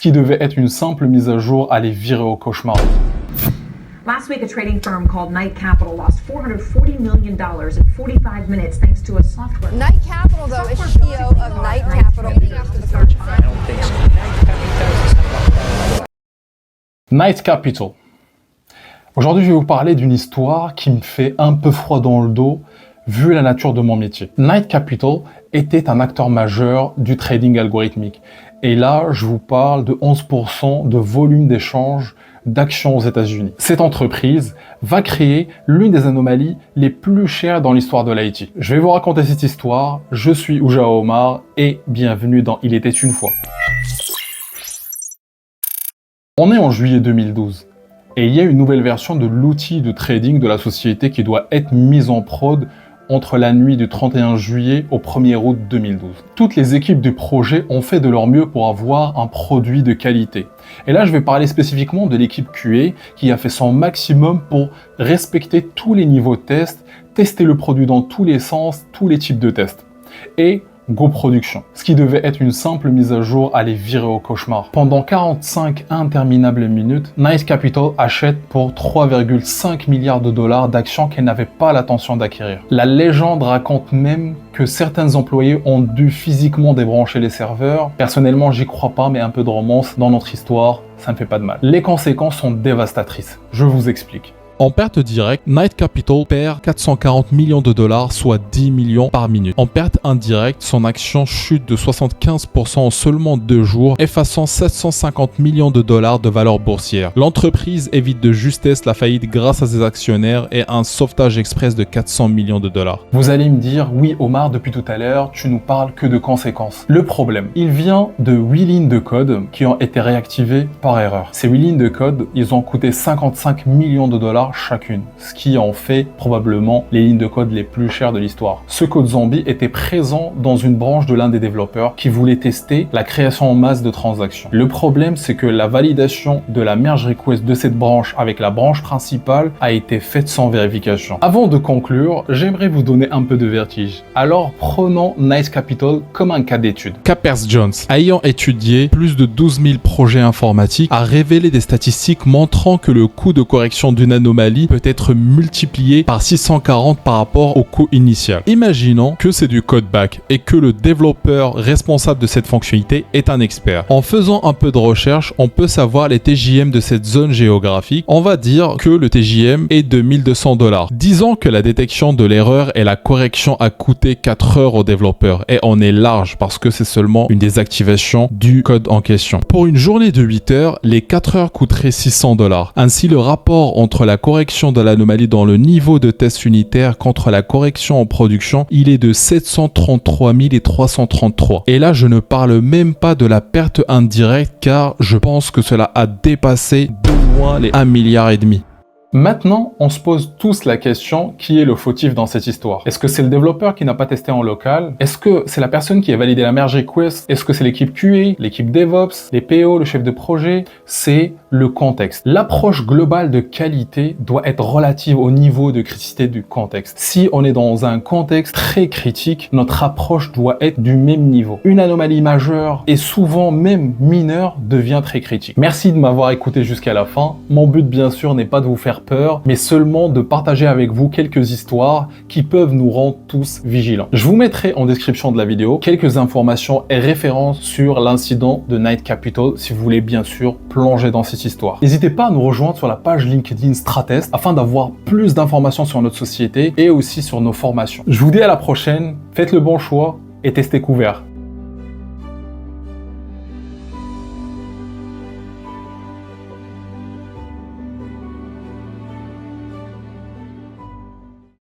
Ce qui devait être une simple mise à jour allait virer au cauchemar. Last week, a trading firm called Knight Capital lost $440 million in 45 minutes thanks to a software. Knight Capital, though, is CEO of Knight Capital. Knight Capital. Aujourd'hui, je vais vous parler d'une histoire qui me fait un peu froid dans le dos, vu la nature de mon métier. Knight Capital était un acteur majeur du trading algorithmique. Et là, je vous parle de 11% de volume d'échange d'actions aux États-Unis. Cette entreprise va créer l'une des anomalies les plus chères dans l'histoire de l'IT. Je vais vous raconter cette histoire. Je suis Ouja Omar et bienvenue dans Il était une fois. On est en juillet 2012 et il y a une nouvelle version de l'outil de trading de la société qui doit être mise en prod entre la nuit du 31 juillet au 1er août 2012. Toutes les équipes du projet ont fait de leur mieux pour avoir un produit de qualité. Et là, je vais parler spécifiquement de l'équipe QA qui a fait son maximum pour respecter tous les niveaux de test, tester le produit dans tous les sens, tous les types de tests. Et go production. Ce qui devait être une simple mise à jour allait virer au cauchemar. Pendant 45 interminables minutes, Knight Capital achète pour 3,5 milliards de dollars d'actions qu'elle n'avait pas l'intention d'acquérir. La légende raconte même que certains employés ont dû physiquement débrancher les serveurs. Personnellement, j'y crois pas, mais un peu de romance dans notre histoire, ça ne fait pas de mal. Les conséquences sont dévastatrices. Je vous explique. En perte directe, Knight Capital perd 440 millions de dollars, soit 10 millions par minute. En perte indirecte, son action chute de 75% en seulement 2 jours, effaçant 750 millions de dollars de valeur boursière. L'entreprise évite de justesse la faillite grâce à ses actionnaires et un sauvetage express de 400 millions de dollars. Vous allez me dire, oui Omar, depuis tout à l'heure, tu nous parles que de conséquences. Le problème, il vient de 8 lignes de code qui ont été réactivées par erreur. Ces 8 lignes de code, ils ont coûté 55 millions de dollars chacune, ce qui en fait probablement les lignes de code les plus chères de l'histoire. Ce code zombie était présent dans une branche de l'un des développeurs qui voulait tester la création en masse de transactions. Le problème, c'est que la validation de la merge request de cette branche avec la branche principale a été faite sans vérification. Avant de conclure, j'aimerais vous donner un peu de vertige. Alors prenons Knight Capital comme un cas d'étude. Capers Jones, ayant étudié plus de 12 000 projets informatiques, a révélé des statistiques montrant que le coût de correction d'une anomalie peut être multiplié par 640 par rapport au coût initial. Imaginons que c'est du code back et que le développeur responsable de cette fonctionnalité est un expert. En faisant un peu de recherche, on peut savoir les TJM de cette zone géographique. On va dire que le TJM est de 1200 $. Disons que la détection de l'erreur et la correction a coûté 4 heures au développeur et on est large parce que c'est seulement une désactivation du code en question. Pour une journée de 8 heures, les 4 heures coûteraient 600 $. Ainsi, le rapport entre la correction de l'anomalie dans le niveau de test unitaire contre la correction en production, il est de 733 333. Et là, je ne parle même pas de la perte indirecte car je pense que cela a dépassé de loin les 1,5 milliard. Maintenant, on se pose tous la question, qui est le fautif dans cette histoire? Est-ce que c'est le développeur qui n'a pas testé en local? Est-ce que c'est la personne qui a validé la merge request? Est-ce que c'est l'équipe QA, l'équipe DevOps, les PO, le chef de projet? C'est le contexte. L'approche globale de qualité doit être relative au niveau de criticité du contexte. Si on est dans un contexte très critique, notre approche doit être du même niveau. Une anomalie majeure et souvent même mineure devient très critique. Merci de m'avoir écouté jusqu'à la fin. Mon but, bien sûr, n'est pas de vous faire peur, mais seulement de partager avec vous quelques histoires qui peuvent nous rendre tous vigilants. Je vous mettrai en description de la vidéo quelques informations et références sur l'incident de Knight Capital si vous voulez bien sûr plonger dans cette histoire. N'hésitez pas à nous rejoindre sur la page LinkedIn Stratest afin d'avoir plus d'informations sur notre société et aussi sur nos formations. Je vous dis à la prochaine, faites le bon choix et testez couvert.